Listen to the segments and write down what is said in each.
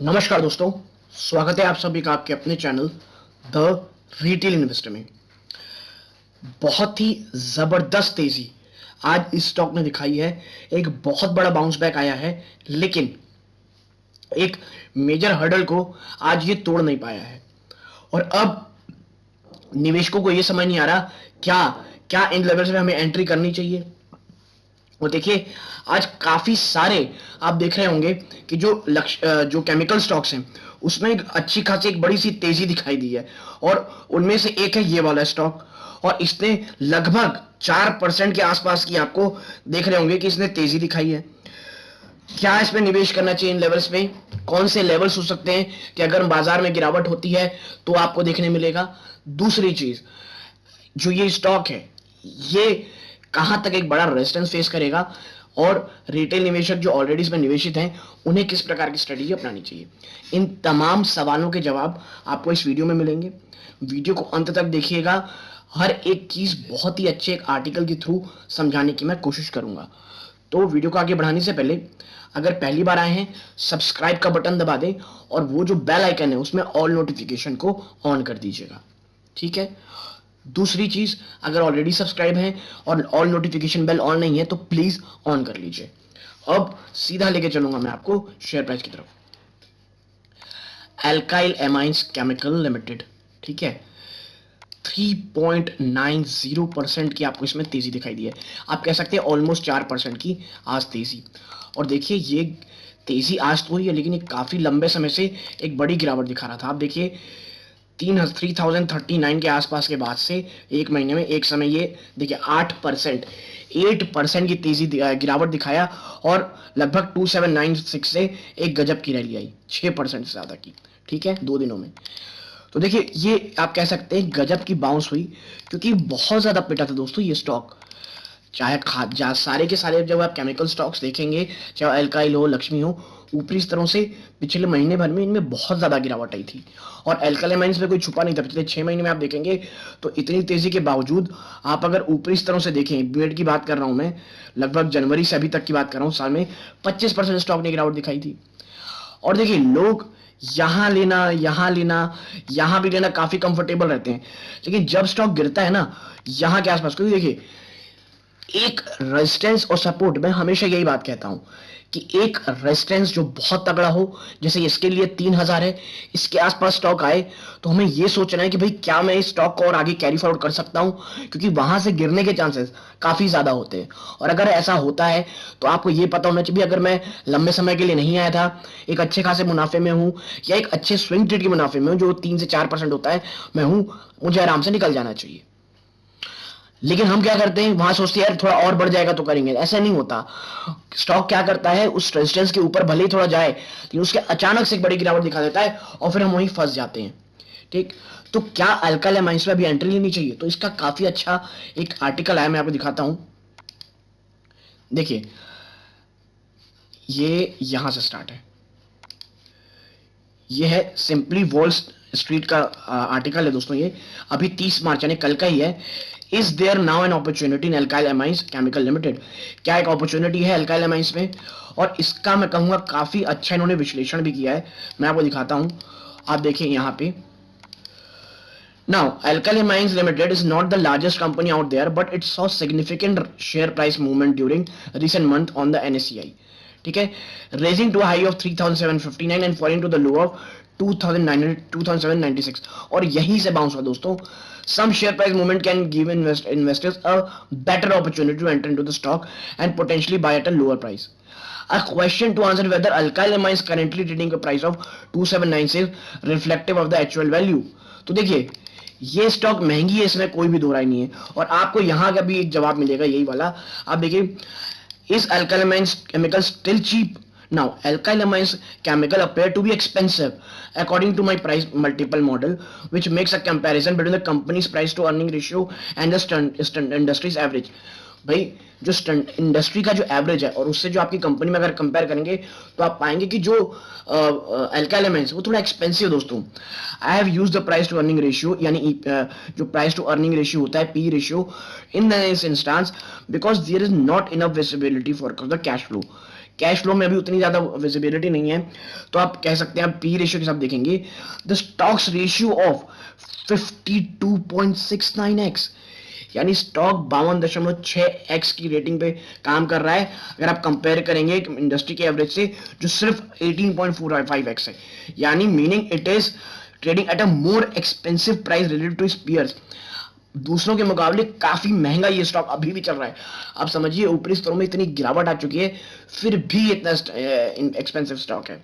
नमस्कार दोस्तों, स्वागत है आप सभी का आपके अपने चैनल द रिटेल इन्वेस्टर में। बहुत ही जबरदस्त तेजी आज इस स्टॉक ने दिखाई है। एक बहुत बड़ा बाउंस बैक आया है, लेकिन एक मेजर हर्डल को आज ये तोड़ नहीं पाया है। और अब निवेशकों को ये समझ नहीं आ रहा क्या क्या इन लेवल्स में हमें एंट्री करनी चाहिए। और देखिए, आज काफी सारे आप देख रहे होंगे कि जो केमिकल स्टॉक्स हैं उसमें एक अच्छी खासी एक बड़ी सी तेजी दिखाई दी है, और उनमें से एक है ये वाला स्टॉक। और इसने लगभग 4% के आसपास की आपको देख रहे होंगे कि इसने तेजी दिखाई है। क्या इसमें निवेश करना चाहिए इन लेवल्स में? कौन से लेवल्स हो सकते हैं कि अगर बाजार में गिरावट होती है तो आपको देखने मिलेगा? दूसरी चीज, जो ये स्टॉक है ये कहां तक एक बड़ा रेजिस्टेंस फेस करेगा, और रिटेल निवेशक जो ऑलरेडी इसमें निवेशित हैं उन्हें किस प्रकार की स्ट्रेटेजी अपनानी चाहिए। इन तमाम सवालों के जवाब आपको इस वीडियो में मिलेंगे। वीडियो को अंत तक देखिएगा। हर एक चीज बहुत ही अच्छे एक आर्टिकल के थ्रू समझाने की मैं कोशिश करूंगा। तो वीडियो को आगे बढ़ाने से पहले अगर पहली बार आए हैं, सब्सक्राइब का बटन दबा दें और वो जो बेल आइकन है उसमें ऑल नोटिफिकेशन को ऑन कर दीजिएगा, ठीक है। दूसरी चीज, अगर ऑलरेडी सब्सक्राइब है और ऑल नोटिफिकेशन बेल ऑन नहीं है तो प्लीज ऑन कर लीजिए। अब सीधा लेके चलूंगा मैं आपको शेयर प्राइस की तरफ। एल्काइल एमाइंस केमिकल लिमिटेड, ठीक है, 3.90% की आपको इसमें तेजी दिखाई दी है। आप कह सकते हैं ऑलमोस्ट 4% की आज तेजी। और देखिए, ये तेजी आज तो हुई है, लेकिन ये काफी लंबे समय से एक बड़ी गिरावट दिखा रहा था। आप देखिए 3039 के आसपास के बाद से एक महीने में एक समय ये देखिए 8% की तेजी गिरावट दिखाया, और लगभग 2796 से एक गजब की रैली आई 6% से ज्यादा की, ठीक है, 2 दिनों में। तो देखिए, ये आप कह सकते हैं गजब की बाउंस हुई, क्योंकि बहुत ज्यादा पिटा था दोस्तों ये स्टॉक। चाहे सारे के सारे जब आप केमिकल स्टॉक्स देखेंगे, चाहे अल्काइल हो, लक्ष्मी हो, ऊपरी स्तरों से पिछले महीने भर में इनमें बहुत ज्यादा गिरावट आई थी। और अल्काइल माइंस में कोई छुपा नहीं था। पिछले 6 महीने में आप देखेंगे तो इतनी तेजी के बावजूद आप अगर ऊपरी स्तरों से देखें, मिनट की बात कर रहा हूं मैं, लगभग जनवरी से अभी तक की बात कर रहा हूं, साल में 25% स्टॉक ने गिरावट दिखाई थी। और देखिए, लोग यहां लेना, यहां भी लेना काफी कंफर्टेबल रहते हैं, लेकिन जब स्टॉक गिरता है ना यहां के आसपास, क्योंकि देखिए एक रेजिस्टेंस और सपोर्ट, मैं हमेशा यही बात कहता हूं कि एक रेजिस्टेंस जो बहुत तगड़ा हो, जैसे इसके लिए 3000 है, इसके आसपास स्टॉक आए तो हमें यह सोचना है कि भाई क्या मैं इस स्टॉक को और आगे कैरी फॉरवर्ड कर सकता हूं, क्योंकि वहां से गिरने के चांसेस काफी ज्यादा होते हैं। और अगर ऐसा होता है तो आपको यह पता होना चाहिए अगर मैं लंबे समय के लिए नहीं आया था, एक अच्छे खासे मुनाफे में हूं, या एक अच्छे स्विंग ट्रेड के मुनाफे में हूं जो 3 से 4% होता है मैं हूं, मुझे आराम से निकल जाना चाहिए। लेकिन हम क्या करते हैं, वहां सोचते हैं यार थोड़ा और बढ़ जाएगा तो करेंगे। ऐसा नहीं होता। स्टॉक क्या करता है, उस रेजिस्टेंस के ऊपर भले ही थोड़ा जाए, लेकिन उसके अचानक से एक बड़ी गिरावट दिखा देता है और फिर हम वहीं फंस जाते हैं, ठीक। तो क्या अल्काइल माइंस में भी एंट्री लेनी चाहिए? तो इसका काफी अच्छा एक आर्टिकल आया, मैं आपको दिखाता हूं। देखिए, ये यहां से स्टार्ट है, ये है सिंपली वॉल स्ट्रीट का आर्टिकल है दोस्तों। ये अभी 30 मार्च यानी कल का ही है। Is there now an opportunity in Alkyl Amines Chemical Limited? क्या एक अपॉर्चुनिटी है अल्काइल एमाइंस में? और इसका मैं कहूंगा काफी अच्छा इन्होंने विश्लेषण भी किया है, मैं आपको दिखाता हूं। आप देखिए यहां पे, Now, Alkali Mines Limited is not the largest company out there, but it saw significant share price movement during recent month on the NSCI. ठीक है, raising to a high of 3,759 and falling to the low of 2,796, और यहीं से bounce हुआ दोस्तों। Some share price movement can give investors a better opportunity to enter into the stock and potentially buy at a lower price. A question to answer whether Alkyl Amines currently trading a price of 2,796 reflective of the actual value. तो देखिए, ये stock महंगी है, इसमें कोई भी दो राय नहीं है, और आपको यहां का भी एक जवाब मिलेगा यही वाला। आप देखिए, is Alkyl Amines chemical still cheap? Now, alkyl amines chemical appear to be expensive according to my price multiple model, which makes a comparison between the company's price to earning ratio and the industry's average. भाई, जो industry का जो average है और उससे जो आपकी company में अगर कंपेयर करेंगे तो आप पाएंगे कि जो अल्काइल अमाइंस वो थोड़ा एक्सपेंसिव दोस्तों। I have used the price to earning ratio, यानी जो प्राइस टू अर्निंग रेशियो होता है, P ratio, in this instance because there is not enough visibility for the cash flow. Cash flow में अभी उतनी ज्यादा विजिबिलिटी नहीं है, तो आप कह सकते हैं, आप पी रेशियो के साथ देखेंगे, the stocks ratio of 52.69x, यानी स्टॉक 52.6x की रेटिंग पे काम कर रहा है, अगर आप कंपेयर करेंगे इंडस्ट्री के एवरेज से जो सिर्फ 18.45x है, यानी meaning it is trading at a more expensive price related to its peers. दूसरों के मुकाबले काफी महंगा ये स्टॉक अभी भी चल रहा है। आप समझिए ऊपरी स्तरों में इतनी गिरावट आ चुकी है, फिर भी इतना एक्सपेंसिव स्टॉक है।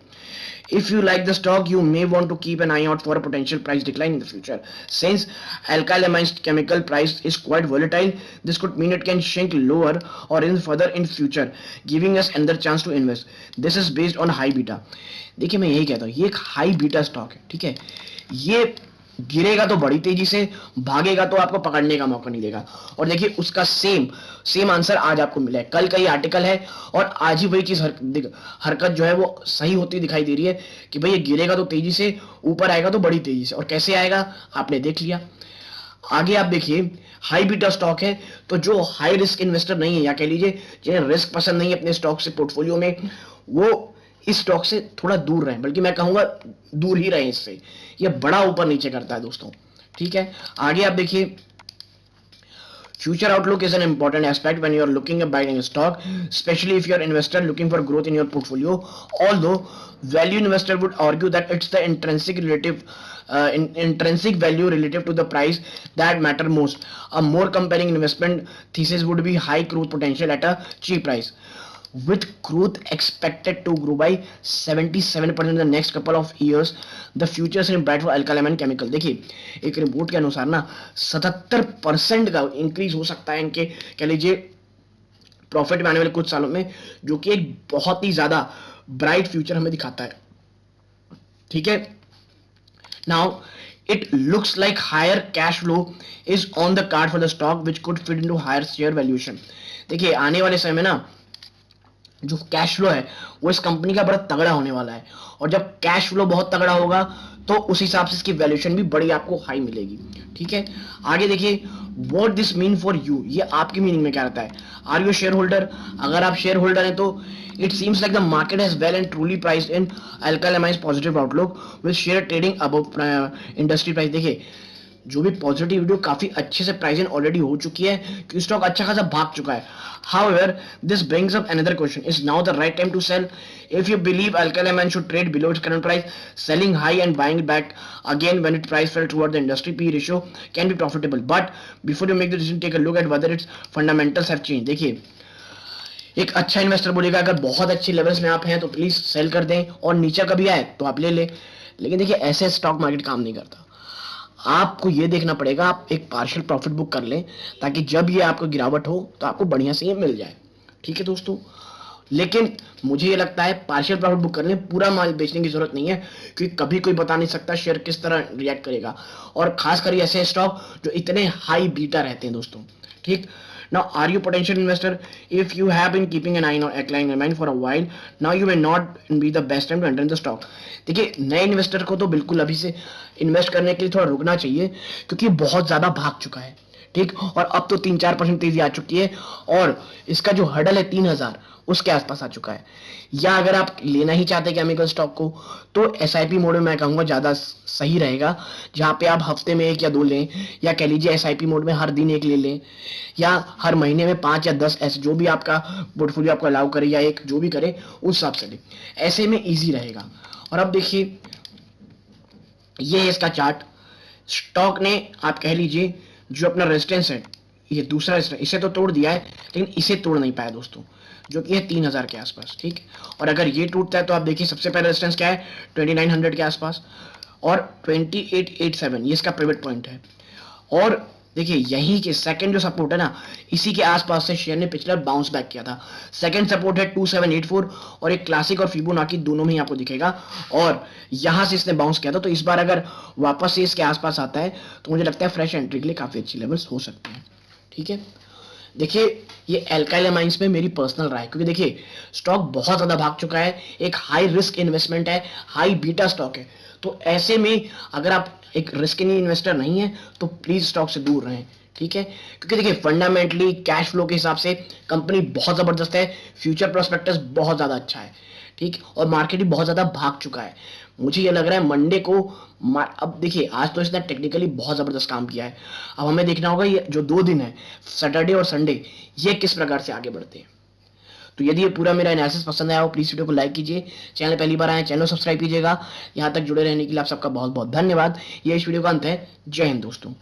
If you like the stock, you may want to keep an eye out for a potential price decline in the future. Since alkylamines chemical price is quite volatile, this could mean it can shrink lower or in further in future, giving us another chance to invest. This is based on high beta. देखिए मैं यही कहता हूँ, ये एक high beta stock है, ठीक है। ये गिरेगा तो बड़ी तेजी से, भागेगा तो आपको पकड़ने का मौका नहीं देगा। और देखिए उसका सेम आंसर आज आपको मिला है, कल का ये आर्टिकल है और आज ही वही चीज हरकत जो है वो सही होती दिखाई दे रही है कि भाई ये गिरेगा तो तेजी से, ऊपर आएगा तो बड़ी तेजी से। और कैसे आएगा आपने देख लिया। आगे आप देखिए हाई बीटा स्टॉक है, तो जो हाई रिस्क इन्वेस्टर नहीं है, या कह लीजिए जिन्हें रिस्क पसंद नहीं है अपने स्टॉक से पोर्टफोलियो में, वो इस स्टॉक से थोड़ा दूर रहें, बल्कि मैं कहूंगा दूर ही रहें इससे। ये बड़ा ऊपर नीचे करता है दोस्तों, ठीक है। आगे आप देखिए, future outlook is an important aspect when you are looking at buying a stock, especially if you are investor looking for growth in your portfolio. Although value investor would argue that it's the intrinsic value relative to the price that matter most. A more compelling investment thesis would be high growth potential at a cheap price, with growth expected to grow by 77% in the next couple of years. The futures in bright for alkylamine chemical. देखिए एक report के अनुसार ना 77% का increase हो सकता है इनके, कह लीजिए प्रॉफिट में आने वाले कुछ सालों में, जो कि एक बहुत ही ज्यादा ब्राइट फ्यूचर हमें दिखाता है, ठीक है। Now it looks like higher cash flow is on the card for the stock, which could fit into higher share valuation. देखिए आने वाले समय में ना जो कैश फ्लो है वो इस कंपनी का बड़ा तगड़ा होने वाला है, और जब कैश फ्लो बहुत तगड़ा होगा तो उस हिसाब से इसकी वैल्यूएशन भी बड़ी आपको हाई मिलेगी, ठीक है। आगे देखिए, what this mean for you, ये आपकी मीनिंग में क्या रहता है। आर यू शेयर होल्डर, अगर आप शेयर होल्डर हैं तो it seems like the market has well and truly priced in Alkyl Amines positive outlook with share trading above industry price. देखिए जो भी पॉजिटिव वीडियो काफी अच्छे से प्राइसिंग ऑलरेडी हो चुकी है, कि स्टॉक अच्छा खासा भाग चुका है। However, this brings up another question: is now the right time to sell? If you believe alkylamine should trade below its current price, selling high and buying it back again when its price fell toward the industry P ratio can be profitable. But before you make the decision, take a look at whether its fundamentals have changed. देखिए एक अच्छा investor बोलेगा अगर बहुत अच्छे levels में आप हैं तो प्लीज सेल कर दें, और नीचे कभी आए तो आप ले लें। लेकिन देखिए ऐसे स्टॉक मार्केट काम नहीं करता। आपको ये देखना पड़ेगा आप एक पार्शियल प्रॉफिट बुक कर लें, ताकि जब ये आपको गिरावट हो तो आपको बढ़िया से ये मिल जाए, ठीक है दोस्तों। लेकिन मुझे ये लगता है पार्शियल प्रॉफिट बुक करने, पूरा माल बेचने की जरूरत नहीं है, क्योंकि कभी कोई बता नहीं सकता शेयर किस तरह रिएक्ट करेगा, और खासकर ऐसे स्टॉक जो इतने हाई बीटा रहते हैं दोस्तों, ठीक। Now, are you potential investor? If you have been keeping an eye on alkylamine for a while, now you may not be the best time to enter in the stock. देखिए नए investor को तो बिल्कुल अभी से invest करने के लिए थोड़ा रुकना चाहिए, क्योंकि बहुत ज्यादा भाग चुका है, ठीक। और अब तो 3-4% तेजी आ चुकी है, और इसका जो हर्डल है 3000 उसके आसपास आ चुका है। या अगर आप लेना ही चाहते हैं केमिकल स्टॉक को, तो एसआईपी मोड में मैं कहूँगा ज़्यादा सही रहेगा, जहाँ पे आप हफ्ते में 1 या 2 लें, या कह लीजिए एसआईपी मोड में हर दिन 1 ले लें, या हर महीने में 5 या 10, ऐसे जो भी आपका पोर्टफोलियो आपको अलाउ करे, या एक जो भी करे उस हिसाब से लें, ऐसे में ईजी रहेगा। और अब देखिए ये है इसका चार्ट। स्टॉक ने आप कह लीजिए जो अपना रेजिस्टेंस है, ये दूसरा रेजिस्टेंस, इसे तो तोड़ दिया है, लेकिन इसे तोड़ नहीं पाया दोस्तों, जो कि है 3000 के आसपास, ठीक। और अगर ये टूटता है तो आप देखिए सबसे पहला रेजिस्टेंस क्या है, 2900 के आसपास, और 2887 ये इसका पिवट पॉइंट है। और देखिए यहीं के सेकंड जो सपोर्ट है ना, इसी के आसपास से शेयर ने पिछला बाउंस बैक किया था। सेकंड सपोर्ट है 2784, और एक क्लासिक और फिबोनाची दोनों में ही आपको दिखेगा, और यहां से इसने बाउंस किया था। तो इस बार अगर वापस से इसके आसपास आता है तो मुझे लगता है फ्रेश एंट्री के लिए काफी अच्छी लेवल्स हो सकते हैं, ठीक है। देखिए ये अल्काइलामाइन्स में मेरी पर्सनल राय है, क्योंकि देखिए स्टॉक बहुत ज्यादा भाग चुका है, एक हाई रिस्क इन्वेस्टमेंट है, हाई बीटा स्टॉक है, तो ऐसे में अगर आप एक रिस्क इन्वेस्टर नहीं है तो प्लीज स्टॉक से दूर रहें, ठीक है। क्योंकि देखिए फंडामेंटली कैश फ्लो के हिसाब से कंपनी बहुत जबरदस्त है, फ्यूचर प्रोस्पेक्टस बहुत ज्यादा अच्छा है, ठीक। और मार्केट भी बहुत ज्यादा भाग चुका है। मुझे ये लग रहा है मंडे को अब देखिए आज तो इसने टेक्निकली बहुत जबरदस्त काम किया है, अब हमें देखना होगा ये जो 2 दिन है सैटरडे और संडे ये किस प्रकार से आगे बढ़ते हैं। तो यदि ये पूरा मेरा एनालिसिस पसंद आया हो प्लीज वीडियो को लाइक कीजिए, चैनल पहली बार आए चैनल सब्सक्राइब कीजिएगा। यहाँ तक जुड़े रहने के लिए आप सबका बहुत बहुत धन्यवाद। ये इस वीडियो का अंत है। जय हिंद दोस्तों।